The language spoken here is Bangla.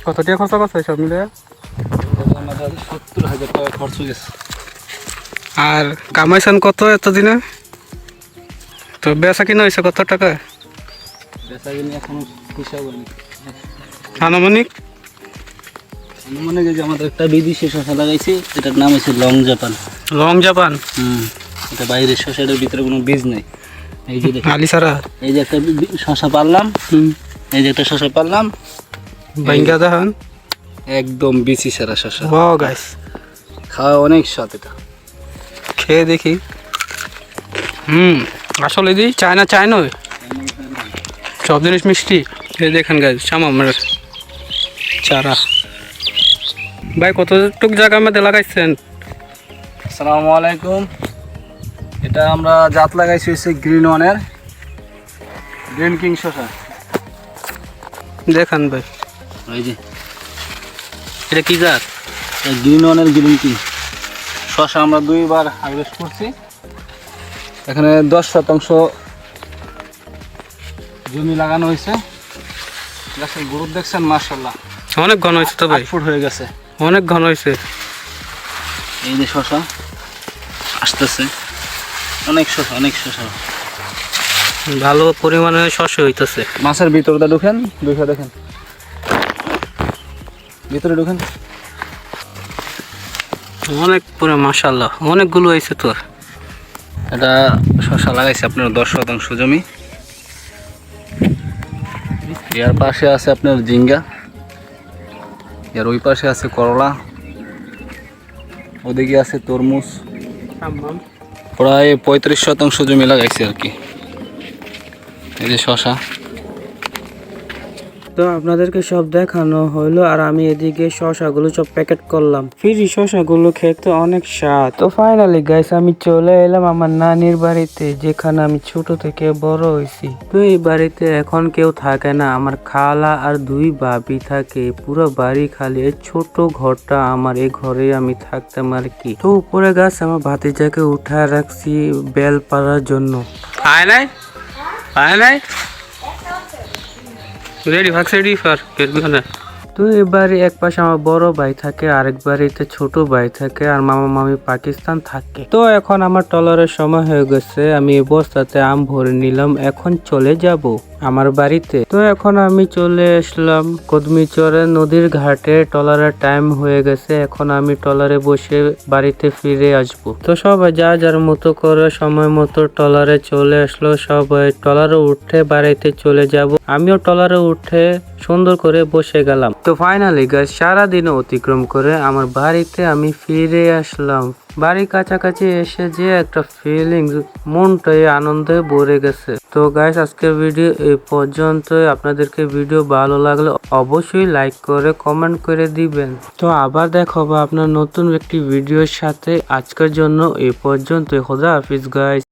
কত টাকা খরচা করছে সব মিলে? 70,000 টাকা খরচ হয়ে গেছে। আর কামাইছেন কত এতদিনে? তো বেচা কিনা হয়েছে কত টাকা? বেচা কিনে এখনো হিসাব হয়নি। আনুমানিক যে আমাদের একটা বিদেশি শশা লাগাইছি, এটার নাম হচ্ছে লং জাপান। Long Japan? এটা বাইরের শশাটার ভিতরে কোনো বীজ নেই। এই যে আলি সারা, এই যে একটা শশা পারলাম, এই যে একটা শশা পারলাম, বাইঙ্গা দেখান, একদম বিচি সারা শশা। ও গাইস, খাওয়া অনেক স্বাদ, এটা খেয়ে দেখি। আসলে দি চায়না সব জিনিস মিষ্টি। এই দেখেন গাইস, আমার চারা। ভাই কতটুক জায়গার মধ্যে লাগাইছেন? আসসালামু আলাইকুম। এটা আমরা জাত লাগাইছি হচ্ছে গ্রিন ওয়ানের, গ্রিন কিং শশা। দেখান ভাই, এই যে এটা কি জাত? গ্রিন ওয়ানের গ্রিন কিং শশা আমরা 2বার হারভেস্ট করছি। এখানে 10% জমি লাগানো হয়েছে। গাছের গ্রোথ দেখছেন মাশাআল্লাহ, অনেক ঘন হয়েছে তো ভাই, 8 ফুট হয়ে গেছে, অনেক ঘন হয়েছে। এই যে শশা আসতেছে, অনেক শশা ভালো পরিমাণে শস্য হইতেছে। মাছের ভিতরটা ঢুকেন, দেখেন ভিতরে ঢুকেন, অনেক পুরো মাশাআল্লাহ, অনেকগুলো হয়েছে তোর। এটা শশা লাগাইছে আপনার 10% জমি। এর পাশে আছে আপনার জিঙ্গা, এর ওই পাশে আছে করলা, ওদিকে আছে তরমুজ। প্রায় 35% জমি লাগাইছে আর কি। এই যে শশা, তো আপনাদেরকে সব দেখানো হলো, আর আমি এদিকে শশাগুলো সব প্যাকেট করলাম। ফ্রি শশাগুলো খেতে অনেক স্বাদ। তো ফাইনালি গাইস, আমি চলে এলাম আমার নানির বাড়িতে, যেখানে আমি ছোট থেকে বড় হয়েছি। তো এই বাড়িতে এখন কেউ থাকে না, আমার খালা আর 2 ভাবি থাকে। পুরো বাড়ি খালি, এই ছোট ঘরটা আমার, এই ঘরে আমি থাকতাম আর কি। তো উপরে গাছ আমার ভাতিজাকে উঠায় রাখছি বেল পাড়ার জন্য। আয় নাই রেডি ফর তো এবারে এক পাশে আমার বড় ভাই থাকে, আরেক বাড়িতে ছোট ভাই থাকে, আর মামা মামি পাকিস্তান থাকে। তো এখন আমার ট্রলারের সময় হয়ে গেছে, আমি এই বস্তাতে আম ভরে নিলাম, এখন চলে যাব আমার বাড়িতে। তো এখন আমি চলে আসলাম কদমিচরে নদীর ঘাটে, ট্রলারের টাইম হয়ে গেছে, এখন আমি ট্রলারে বসে বাড়িতে ফিরে আসব। তো সবাই যার মতো করে সময় মতো ট্রলারে চলে আসলো, সবাই ট্রলারে উঠে বাড়িতে চলে যাব। আমিও ট্রলারে উঠে সুন্দর করে বসে গেলাম। তো ফাইনালি গাইস, সারাদিন অতিক্রম করে আমার বাড়িতে আমি ফিরে আসলাম। বাড়ির কাছাকাছি এসে যে একটা ফিলিংস, মনটাই আনন্দে ভরে গেছে। তো গাইস, আজকের ভিডিও এই পর্যন্তই। আপনাদেরকে ভিডিও ভালো লাগলে অবশ্যই লাইক করে কমেন্ট করে দিবেন। তো আবার দেখা হবে আপনার নতুন একটি ভিডিওর সাথে। আজকের জন্য এই পর্যন্তই। খোদা হাফিজ গাইস।